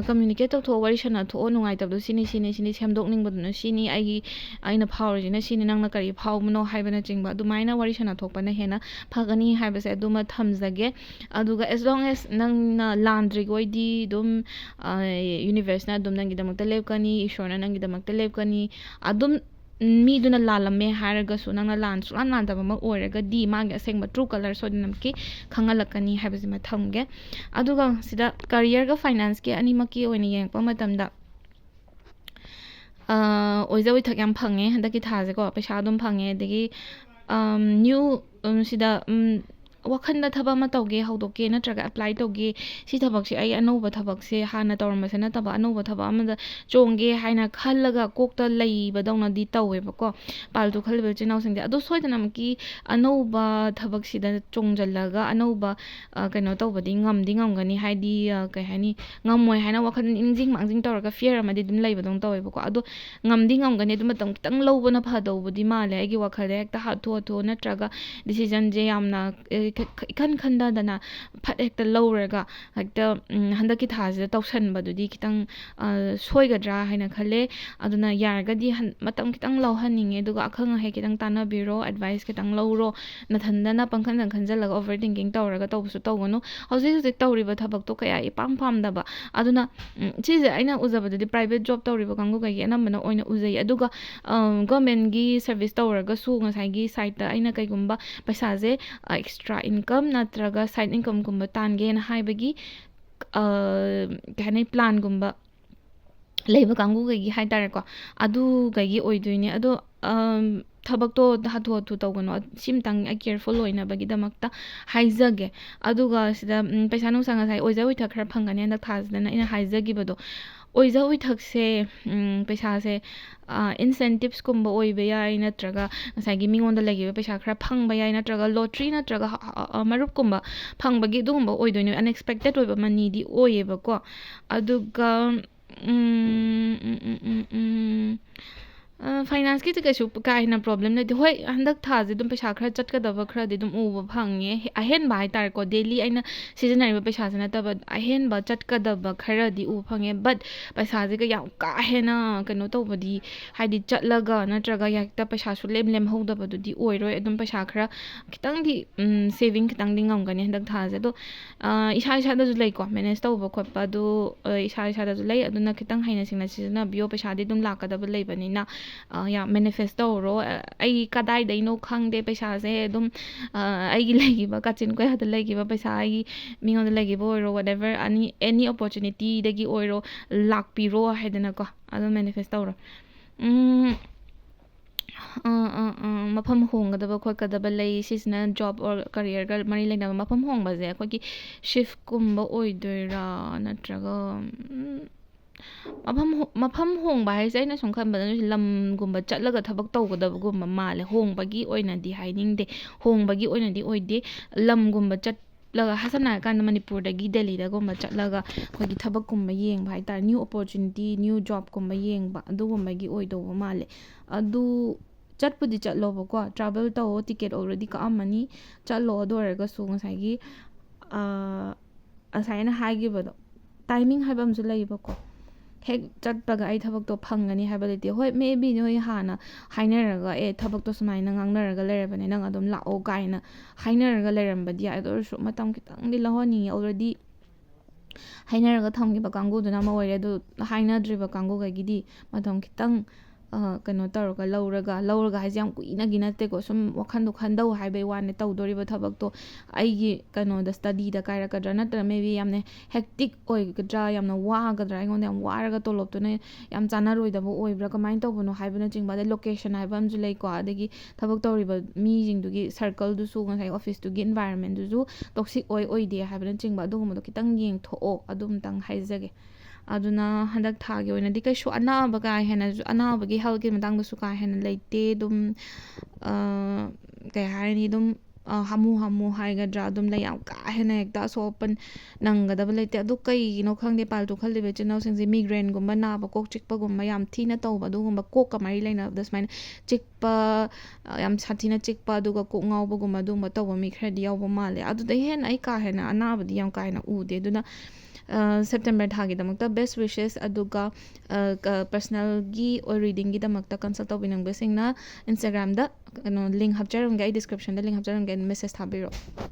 ꯀꯝꯃ꯭ꯌꯨꯅꯤꯀꯦꯠ ꯇꯧꯊꯣꯛꯑꯣ ꯋꯥꯔꯤ ꯁꯥꯟꯅꯊꯣꯛꯑꯣ ꯅꯨꯡꯉꯥꯏꯇꯕꯗꯣ ꯁꯤꯅꯤ ꯁꯦꯝꯗꯣꯛꯅꯤꯡꯕꯗꯨꯅ ꯁꯤꯅꯤ ꯑꯩꯅ ꯐꯥꯎꯔꯤꯁꯤꯅ ꯁꯤꯅꯤ ꯅꯪꯅ ꯀꯔꯤ ꯐꯥꯎꯕꯅꯣ ꯍꯥꯏꯕꯅꯆꯤꯡꯕ ꯑꯗꯨꯃꯥꯏꯅ ꯋꯥꯔꯤ ꯁꯥꯟꯅꯊꯣꯛꯄꯅ ꯍꯦꯟꯅ ꯐꯒꯅꯤ ꯍꯥꯏꯕꯁꯦ ꯑꯗꯨꯃ ꯊꯝꯖꯒꯦ ꯑꯗꯨꯒ ꯑꯦꯁ ꯂꯣꯡ ꯑꯦꯁ ꯅꯪꯅ ꯂꯥꯟꯗ꯭ꯔꯤꯈꯣꯏꯗꯤ ꯑꯗꯨꯝ ꯌꯨꯅꯤꯚꯔꯁꯅ ꯑꯗꯨꯝ ꯅꯪꯒꯤꯗꯃꯛꯇ ꯂꯦꯞꯀꯅꯤ ꯏꯁꯣꯔꯅ ꯅꯪꯒꯤꯗꯃꯛꯇ ꯂꯦꯞꯀꯅꯤ ꯑꯗꯨꯝ ꯃꯤꯗꯨꯅ ꯂꯥꯜꯂꯝꯃꯦ ꯍꯥꯏꯔꯒꯁꯨ ꯅꯪꯅ ꯁꯨꯛꯂꯥꯟ ꯂꯥꯟꯗꯕ ꯑꯃ ꯑꯣꯏꯔꯒꯗꯤ ꯃꯥꯒꯤ ꯑꯁꯦꯡꯕ ꯇ꯭ꯔꯨ ꯀꯂꯔ ꯁꯣꯏꯗꯅꯃꯛꯀꯤ ꯈꯪꯍꯜꯂꯛꯀꯅꯤ ꯍꯥꯏꯕꯁꯤꯃ ꯊꯝꯒꯦ ꯑꯗꯨꯒ ꯁꯤꯗ ꯀꯔꯤꯌꯔꯒ ꯐꯥꯏꯅꯥꯟꯁꯀꯤ ꯑꯅꯤꯃꯛꯀꯤ ꯑꯣꯏꯅ ꯌꯦꯡꯉꯛꯄ ꯃꯇꯝꯗ ꯑꯣꯏꯖ ꯑꯣꯏꯊꯛ ꯌꯥꯝ ꯐꯪꯉꯦ ꯍꯟꯗꯛꯀꯤ ꯊꯥꯁꯦꯀꯣ ꯄꯩꯁା ꯑꯗꯨꯝ ꯐꯪꯉꯦ ꯑꯗꯒꯤ ꯅ꯭ꯌꯨ ꯁꯤꯗ ꯋꯥꯈꯟꯗ ꯊꯕꯛ ꯑꯃ ꯇꯧꯒꯦ ꯍꯧꯗꯣꯛꯀꯦ ꯅꯠꯇ꯭ꯔꯒ ꯑꯦꯄ꯭ꯂꯥꯏ ꯇꯧꯒꯦ ꯁꯤ ꯊꯕꯛꯁꯦ ꯑꯩ ꯑꯅꯧꯕ ꯊꯕꯛꯁꯦ ꯍꯥꯟꯅ ꯇꯧꯔꯝꯕꯁꯦ ꯅꯠꯇꯕ ꯑꯅꯧꯕ ꯊꯕꯛ ꯑꯃꯗ ꯆꯣꯡꯒꯦ ꯍꯥꯏꯅ ꯈꯜꯂꯒ ꯀꯣꯛꯇ ꯂꯩꯕꯗꯧꯅꯗꯤ ꯇꯧꯋꯦꯕꯀꯣ ꯄꯥꯜꯇꯨ ꯈꯜꯂꯤꯕ ꯏꯆꯤꯜ ꯏꯅꯥꯎꯁꯤꯡꯁꯦ ꯑꯗꯣ ꯁꯣꯏꯗꯅꯃꯛꯀꯤ ꯑꯅꯧꯕ ꯊꯕꯛꯁꯤꯗ ꯆꯣꯡꯖꯜꯂꯒ ꯑꯅꯧꯕ ꯀꯩꯅꯣ ꯇꯧꯕꯗꯤ ꯉꯝꯒꯅꯤ ꯍꯥꯏꯗꯤ ꯀꯩ ꯍꯥꯏꯅꯤ ꯉꯝꯃꯣꯏ ꯍꯥꯏꯅ ꯋꯥꯈꯜ ꯅꯤꯡꯁꯤꯡ ꯃꯥꯡꯖꯤꯡ ꯇꯧꯔꯒ ꯐꯤꯌꯔ ꯑꯃꯗꯤ ꯑꯗꯨꯝ ꯂꯩꯕꯗꯧꯅ ꯇꯧꯋꯦꯕꯀꯣ ꯑꯗꯣ ꯉꯝꯒꯅꯤ ꯑꯗꯨ ꯃꯇꯝ ꯈꯤꯇꯪ ꯂꯧꯕꯅ ꯐꯗꯧꯕꯗꯤ ꯃꯥꯜꯂꯦ ꯑꯩꯒꯤ ꯋꯥꯈꯜꯗ ꯍꯦꯛꯇ ꯍꯥꯊꯨ ꯅꯠꯇ꯭ꯔꯒ ꯗꯤꯁꯤꯖꯟꯁꯦ ꯌꯥꯝꯅ ꯏꯈꯟ ꯈꯟꯊꯗꯅ ꯐꯠ ꯍꯦꯛꯇ ꯂꯧꯔꯒ ꯍꯦꯛꯇ ꯍꯟꯗꯛꯀꯤ ꯊꯥꯁꯤꯗ ꯇꯧꯁꯟꯕꯗꯨꯗꯤ ꯈꯤꯇꯪ ꯁꯣꯏꯒꯗ꯭ꯔꯥ ꯍꯥꯏꯅ ꯈꯜꯂꯦ ꯑꯗꯨꯅ ꯌꯥꯔꯒꯗꯤ ꯃꯇꯝ khitang ꯂꯧꯍꯟꯅꯤꯡꯉꯦ ꯑꯗꯨꯒ ꯑꯈꯪ ꯑꯍꯩ khitang ꯇꯥꯟꯅꯕꯤꯔꯣ ꯑꯦꯗꯚꯥꯏꯁ khitang ꯂꯧꯔꯣ ꯅꯊꯟꯗꯅ ꯄꯪꯈꯟꯗ ꯈꯟꯖꯜꯂꯒ ꯑꯣꯚꯔ ꯊꯤꯡꯀꯤꯡ ꯇꯧꯔꯒ ꯇꯧꯕꯁꯨ ꯇꯧꯒꯅꯨ ꯍꯧꯖꯤꯛ ꯇꯧꯔꯤꯕ ꯊꯕꯛꯇꯣ ꯀꯌꯥ ꯏꯄꯥꯝ ꯄꯥꯝꯗꯕ ꯑꯗꯨꯅ ꯁꯤꯁꯦ ꯑꯩꯅ ꯎꯖꯕꯗꯗꯤ ꯄ꯭ꯔꯥꯏꯚꯦꯠ ꯖꯣꯕ ꯇꯧꯔꯤꯕ ꯀꯥꯡꯕꯨꯈꯩꯒꯤ ꯑꯅꯝꯕꯅ ꯑꯣꯏꯅ ꯎꯖꯩ ꯑꯗꯨꯒ ꯒꯣꯔꯃꯦꯟꯒꯤ ꯁꯔꯚꯤꯁ ꯇꯧꯔꯒꯁꯨ ꯉꯁꯥꯏꯒꯤ ꯁꯥꯏꯠꯇ ꯑꯩꯅ ꯀꯩꯒꯨꯝꯕ ꯄꯩꯁꯥꯁꯦ ꯑꯦꯛꯁꯇ꯭ꯔꯥ ꯏꯟꯀꯝ ꯅꯠꯇ꯭ꯔꯒ ꯁꯥꯏꯠ ꯏꯟꯀꯝꯒꯨꯝꯕ ꯇꯥꯟꯒꯦꯅ ꯍꯥꯏꯕꯒꯤ ꯀꯩ ꯍꯥꯏꯅꯤ ꯄ꯭ꯂꯥꯟꯒꯨꯝꯕ ꯂꯩꯕ ꯀꯥꯡꯕꯨꯈꯩꯒꯤ ꯍꯥꯏꯇꯥꯔꯦꯀꯣ ꯑꯗꯨꯈꯩꯒꯤ ꯑꯣꯏꯗꯣꯏꯅꯦ ꯑꯗꯣ ꯊꯕꯛꯇꯣ ꯍꯥꯊꯨ ꯇꯧꯒꯅꯨ ꯁꯤꯝꯇꯪ ꯑꯩ ꯀꯦꯌꯔꯐꯨꯜ ꯑꯣꯏꯅꯕꯒꯤꯗꯃꯛꯇ ꯍꯥꯏꯖꯒꯦ ꯑꯗꯨꯒ ꯁꯤꯗ ꯄꯩꯁꯥ ꯅꯨꯡꯁꯥ ꯉꯁꯥꯏ ꯑꯣꯏꯖ ꯑꯣꯏꯊꯛ ꯈꯔ ꯐꯪꯒꯅꯤ ꯍꯟꯗꯛ ꯊꯥꯁꯤꯗꯅ ꯑꯩꯅ ꯍꯥꯏꯖꯒꯤꯕꯗꯣ ꯑꯣꯏꯖ ꯑꯣꯏꯊꯛꯁꯦ ꯄꯩꯁꯥꯁꯦ ꯏꯟꯁꯦꯟꯇꯤꯞꯁꯀꯨꯝꯕ ꯑꯣꯏꯕ ꯌꯥꯏ ꯅꯠꯇ꯭ꯔꯒ ꯉꯁꯥꯏꯒꯤ ꯃꯤꯉꯣꯟꯗ ꯂꯩꯈꯤꯕ ꯄꯩꯁꯥ ꯈꯔ ꯐꯪꯕ ꯌꯥꯏ ꯅꯠꯇ꯭ꯔꯒ ꯂꯣꯇ꯭ꯔꯤ ꯅꯠꯇ꯭ꯔꯒ ꯃꯔꯨꯞꯀꯨꯝꯕ ꯐꯪꯕꯒꯤ ꯑꯗꯨꯒꯨꯝꯕ ꯑꯣꯏꯗꯣꯏꯅꯦ ꯑꯟꯑꯦꯛꯁꯄꯦꯛꯇꯦꯠ ꯑꯣꯏꯕ ꯃꯅꯤꯗꯤ ꯑꯣꯏꯌꯦꯕꯀꯣ ꯑꯗꯨꯒ ꯐꯥꯏꯅꯥꯟꯁꯀꯤꯗꯤ ꯀꯩꯁꯨ ꯀꯥ ꯍꯦꯟꯅ ꯄ꯭ꯔꯣꯕ꯭ꯂꯦꯝ ꯂꯩꯇꯦ ꯍꯣꯏ ꯍꯟꯗꯛ ꯊꯥꯁꯦ ꯑꯗꯨꯝ ꯄꯩꯁꯥ ꯈꯔ ꯆꯠꯀꯗꯕ ꯈꯔꯗꯤ ꯑꯗꯨꯝ ꯎꯕ ꯐꯪꯉꯦ ꯑꯍꯦꯟꯕ ꯍꯥꯏꯇꯥꯔꯦꯀꯣ ꯗꯦꯂꯤ ꯑꯩꯅ ꯁꯤꯖꯤꯟꯅꯔꯤꯕ ꯄꯩꯁꯥꯁꯦ ꯅꯠꯇꯕ ꯑꯍꯦꯟꯕ ꯆꯠꯀꯗꯕ ꯈꯔꯗꯤ ꯎꯕ ꯐꯪꯉꯦ ꯕꯠ ꯄꯩꯁꯥꯁꯦ ꯌꯥꯝ ꯀꯥ ꯍꯦꯟꯅ ꯀꯩꯅꯣ ꯇꯧꯕꯗꯤ ꯍꯥꯏꯗꯤ ꯆꯠꯂꯒ ꯅꯠꯇ꯭ꯔꯒ ꯍꯦꯛꯇ ꯄꯩꯁꯥꯁꯨ ꯂꯦꯝꯍꯧꯗꯕꯗꯨꯗꯤ ꯑꯣꯏꯔꯣꯏ ꯑꯗꯨꯝ ꯄꯩꯁꯥ ꯈꯔ ꯈꯤꯇꯪꯗꯤ ꯁꯦꯚꯤꯡ ꯈꯤꯇꯪꯗꯤ ꯉꯝꯒꯅꯤ ꯍꯟꯗꯛ ꯊꯥꯁꯦ ꯑꯗꯣ ꯏꯁꯥꯗꯁꯨ ꯂꯩꯀꯣ ꯃꯦꯅꯦꯖ ꯇꯧꯕ ꯈꯣꯠꯄ ꯑꯗꯨ ꯏꯁꯥꯗꯁꯨ ꯂꯩ ꯑꯗꯨꯅ ꯈꯤꯇꯪ ꯍꯩꯅ ꯁꯤꯡꯅ ꯁꯤꯖꯤꯟꯅꯕꯤꯌꯣ ꯄꯩꯁꯥꯗꯤ ꯑꯗꯨꯝ ꯂꯥꯛꯀꯗꯕ ꯂꯩꯕꯅꯤꯅ ꯌꯥꯝ ꯃꯦꯅꯤꯐꯦꯁ ꯇꯧꯔꯣ ꯑꯩ ꯀꯗꯥꯏꯗꯩꯅꯣ ꯈꯪꯗꯦ ꯄꯩꯁꯥꯁꯦ ꯑꯗꯨꯝ ꯑꯩꯒꯤ ꯂꯩꯈꯤꯕ ꯀꯥꯆꯤꯟ ꯀꯣꯌꯥꯗ ꯂꯩꯈꯤꯕ ꯄꯩꯁꯥ ꯑꯩꯒꯤ ꯃꯤꯉꯣꯟꯗ ꯂꯩꯈꯤꯕ ꯑꯣꯏꯔꯣ ꯋꯥꯠꯑꯦꯚꯔ ꯑꯦꯅꯤ ꯑꯣꯄꯣꯔꯆꯨꯅꯤꯇꯤꯗꯒꯤ ꯑꯣꯏꯔꯣ ꯂꯥꯛꯄꯤꯔꯣ ꯍꯥꯏꯗꯅꯀꯣ ꯑꯗꯨꯝ ꯃꯦꯅꯤꯐꯦꯁ ꯇꯧꯔꯣ ꯃꯐꯝ ꯍꯣꯡꯒꯗꯕ ꯈꯣꯠꯀꯗꯕ ꯂꯩ ꯁꯤꯁꯤꯅ ꯖꯣꯕ ꯑꯣꯔ ꯀꯔꯤꯌꯔꯒ ꯃꯔꯤ ꯂꯩꯅꯕ ꯃꯐꯝ ꯍꯣꯡꯕꯁꯦ ꯑꯩꯈꯣꯏꯒꯤ ꯁꯤꯐꯀꯨꯝꯕ ꯑꯣꯏꯗꯣꯏꯔꯥ ꯅꯠꯇ꯭ꯔꯒ ꯃꯐꯝ ꯍꯣꯡꯕ ꯍꯥꯏꯁꯦ ꯑꯩꯅ ꯁꯨꯝ ꯈꯟꯕꯗ ꯂꯝꯒꯨꯝꯕ ꯆꯠꯂꯒ ꯊꯕꯛ ꯇꯧꯒꯗꯕꯒꯨꯝꯕ ꯃꯥꯜꯂꯦ ꯍꯣꯡꯕꯒꯤ ꯑꯣꯏꯅꯗꯤ ꯍꯥꯏꯅꯤꯡꯗꯦ ꯍꯣꯡꯕꯒꯤ ꯑꯣꯏꯅꯗꯤ ꯑꯣꯏꯗꯦ ꯂꯝꯒꯨꯝꯕ ꯆꯠꯂꯒ ꯁꯝꯅ ꯍꯥꯏꯔꯀꯥꯟꯗ ꯃꯅꯤꯄꯨꯔꯗꯒꯤ ꯗꯦꯜꯂꯤꯗꯒꯨꯝꯕ ꯆꯠꯂꯒ ꯑꯩꯈꯣꯏꯒꯤ ꯊꯕꯛꯀꯨꯝꯕ ꯌꯦꯡꯕ ꯍꯥꯏꯇꯥꯔꯦ ꯅ꯭ꯌꯨ ꯑꯣꯄꯣꯔꯆꯨꯅꯤꯇꯤ ꯅ꯭ꯌꯨ ꯖꯣꯕꯀꯨꯝꯕ ꯌꯦꯡꯕ ꯑꯗꯨꯒꯨꯝꯕꯒꯤ ꯑꯣꯏꯗꯧꯕ ꯃꯥꯜꯂꯦ ꯑꯗꯨ ꯆꯠꯄꯨꯗꯤ ꯆꯠꯂꯣꯕꯀꯣ ꯇ꯭ꯔꯥꯚꯦꯜ ꯇꯧꯋꯣ ꯇꯤꯀꯦꯠ ꯑꯣꯜꯔꯦꯗꯤ ꯀꯛꯑꯝꯃꯅꯤ ꯆꯠꯂꯣ ꯑꯗꯨ ꯑꯣꯏꯔꯒꯁꯨ ꯉꯁꯥꯏꯒꯤ ꯉꯁꯥꯏ ꯑꯩꯅ ꯍꯥꯏꯈꯤꯕꯗꯣ ꯇꯥꯏꯃꯤꯡ ꯍꯥꯏꯕ ꯑꯃꯁꯨ ꯂꯩꯌꯦꯕꯀꯣ ꯍꯦꯛ ꯆꯠꯄꯒ ꯑꯩ ꯊꯕꯛꯇꯣ ꯐꯪꯒꯅꯤ ꯍꯥꯏꯕ ꯂꯩꯇꯦ. ꯍꯣꯏ ꯃꯦ ꯕꯤ ꯅꯣꯏ ꯍꯥꯟꯅ ꯍꯥꯏꯅꯔꯒ ꯊꯕꯛꯇꯣ ꯁꯨꯃꯥꯏꯅ ꯉꯥꯡꯅꯔꯒ ꯂꯩꯔꯕꯅꯦ ꯅꯪ ꯑꯗꯨꯝ ꯂꯥꯛꯑꯣ ꯀꯥꯏꯅ ꯍꯥꯏꯅꯔꯒ ꯂꯩꯔꯝꯕꯗꯤ ꯌꯥꯏ. ꯑꯗꯨ ꯑꯣꯏꯔꯁꯨ ꯃꯇꯝ ꯈꯤꯇꯪꯗꯤ ꯂꯧꯍꯟꯅꯤꯡꯉꯤ. ꯑꯣꯜꯔꯦꯗꯤ ꯍꯥꯏꯅꯔꯒ ꯊꯝꯈꯤꯕ ꯀꯥꯡꯕꯨꯗꯨꯅ ꯑꯃ ꯑꯣꯏꯔꯦ. ꯑꯗꯨ ꯍꯥꯏꯅꯗ꯭ꯔꯤꯕ ꯀꯥꯡꯕꯨꯈꯩꯒꯤꯗꯤ ꯃꯇꯝ ꯈꯤꯇꯪ ꯀꯩꯅꯣ ꯇꯧꯔꯒ ꯂꯧꯔꯒ ꯍꯥꯏꯁꯦ ꯌꯥꯝ ꯀꯨꯏꯅꯒꯤ ꯅꯠꯇꯦꯀꯣ. ꯁꯨꯝ ꯋꯥꯈꯟꯗꯣ ꯈꯟꯗꯧ ꯍꯥꯏꯕꯩ ꯋꯥꯅꯦ. ꯇꯧꯗꯣꯔꯤꯕ ꯊꯕꯛꯇꯣ ꯑꯩꯒꯤ ꯀꯩꯅꯣꯗ ꯁ꯭ꯇꯗꯤꯗ ꯀꯥꯏꯔꯛꯀꯗ꯭ꯔꯥ ꯅꯠꯇ꯭ꯔꯒ ꯃꯦꯕꯤ ꯌꯥꯝꯅ ꯍꯦꯛꯇꯤꯛ ꯑꯣꯏꯒꯗ꯭ꯔꯥ, ꯌꯥꯝꯅ ꯋꯥꯒꯗ꯭ꯔꯥ, ꯑꯩꯉꯣꯟꯗ ꯌꯥꯝ ꯋꯥꯔꯒ ꯇꯣꯂꯣꯞꯇꯨꯅ ꯌꯥꯝ ꯆꯥꯅꯔꯣꯏꯗꯕ ꯑꯣꯏꯕ꯭ꯔꯥ, ꯀꯃꯥꯏꯅ ꯇꯧꯕꯅꯣ ꯍꯥꯏꯕꯅꯆꯤꯡꯕ. ꯑꯗꯩ ꯂꯣꯀꯦꯁꯟ ꯍꯥꯏꯕ ꯑꯃꯁꯨ ꯂꯩꯀꯣ. ꯑꯗꯒꯤ ꯊꯕꯛ ꯇꯧꯔꯤꯕ ꯃꯤꯁꯤꯡꯗꯨꯒꯤ ꯁꯔꯀꯜꯗꯨꯁꯨ, ꯉꯁꯥꯏ ꯑꯣꯐꯤꯁꯇꯨꯒꯤꯏꯟꯚꯥꯏꯔꯣꯟꯃꯦꯟꯗꯨꯁꯨ ꯇꯣꯛꯁꯤꯛ ꯑꯣꯏꯗꯦ ꯍꯥꯏꯕꯅꯆꯤꯡꯕ. ꯑꯗꯨꯒꯨꯝꯕꯗꯣ ꯈꯤꯇꯪ ꯌꯦꯡꯊꯣꯛꯑꯣ. ꯑꯗꯨꯝꯇꯪ ꯍꯥꯏꯖꯒꯦ. ꯑꯗꯨꯅ ꯍꯟꯗꯛ ꯊꯥꯒꯤ ꯑꯣꯏꯅꯗꯤ ꯀꯩꯁꯨ ꯑꯅꯥꯕꯒꯤ ꯍꯦꯜꯊꯀꯤ ꯃꯇꯥꯡꯗꯁꯨ ꯀꯥ ꯍꯦꯟꯅ ꯂꯩꯇꯦ. ꯑꯗꯨꯝ ꯀꯩ ꯍꯥꯏꯅꯤ, ꯑꯗꯨꯝ ꯍꯥꯃꯨ ꯍꯥꯏꯒꯗ꯭ꯔꯥ ꯑꯗꯨꯝ ꯂꯩ. ꯌꯥꯝ ꯀꯥ ꯍꯦꯟꯅ ꯍꯦꯛꯇ ꯑꯁꯣꯛ ꯑꯄꯟ ꯅꯪꯒꯗꯕ ꯂꯩꯇꯦ. ꯑꯗꯨ ꯀꯩꯒꯤꯅꯣ ꯈꯪꯗꯦ ꯄꯥꯜꯇꯨ ꯈꯜꯂꯤꯕ ꯏꯆꯤꯜ ꯏꯅꯥꯎꯁꯤꯡꯁꯦ ꯃꯤꯒ꯭ꯔꯦꯟꯒꯨꯝꯕ ꯅꯥꯕ, ꯀꯣꯛ ꯆꯤꯛꯄꯒꯨꯝꯕ ꯌꯥꯝ ꯊꯤꯅ ꯇꯧꯕ, ꯑꯗꯨꯒꯨꯝꯕ ꯀꯣꯛꯀ ꯃꯔꯤ ꯂꯩꯅꯕꯗ ꯁꯨꯃꯥꯏꯅ ꯆꯤꯛꯄ, ꯌꯥꯝ ꯁꯥꯊꯤꯅ ꯆꯤꯛꯄ, ꯑꯗꯨꯒ ꯀꯣꯛ ꯉꯥꯎꯕꯒꯨꯝꯕ ꯑꯗꯨꯒꯨꯝꯕ ꯇꯧꯕ ꯃꯤ ꯈꯔꯗꯤ ꯌꯥꯎꯕ ꯃꯥꯜꯂꯦ. ꯑꯗꯨꯗꯩ ꯍꯦꯟꯅ ꯑꯩ ꯀꯥ ꯍꯦꯟꯅ ꯑꯅꯥꯕꯗꯤ ꯌꯥꯝ ꯀꯥ ꯍꯦꯟꯅ ꯎꯗꯦ. ꯑꯗꯨꯅ ꯁꯦꯞꯇꯦꯝꯕꯔ ꯊꯥꯒꯤꯗꯃꯛꯇ ꯕꯦꯁ ꯋꯤꯁꯦꯁ. ꯑꯗꯨꯒ ꯄꯔꯁꯅꯦꯜꯒꯤ ꯔꯤꯗꯤꯡꯒꯤꯗꯃꯛꯇ ꯀꯟꯁꯜ ꯇꯧꯕꯤꯅꯤꯡꯕꯁꯤꯡꯅ ꯏꯟꯁꯇꯥꯒ꯭ꯔꯥꯝꯗ ꯂꯤꯡꯛ ꯍꯥꯞꯆꯔꯝꯒꯦ, ꯑꯩ ꯗꯤꯁꯀ꯭ꯔꯤꯞꯁꯟꯗ ꯂꯤꯡꯛ ꯍꯥꯞꯆꯔꯝꯒꯦ, ꯃꯦꯁꯦꯁ ꯊꯥꯕꯤꯔꯛꯑꯣ.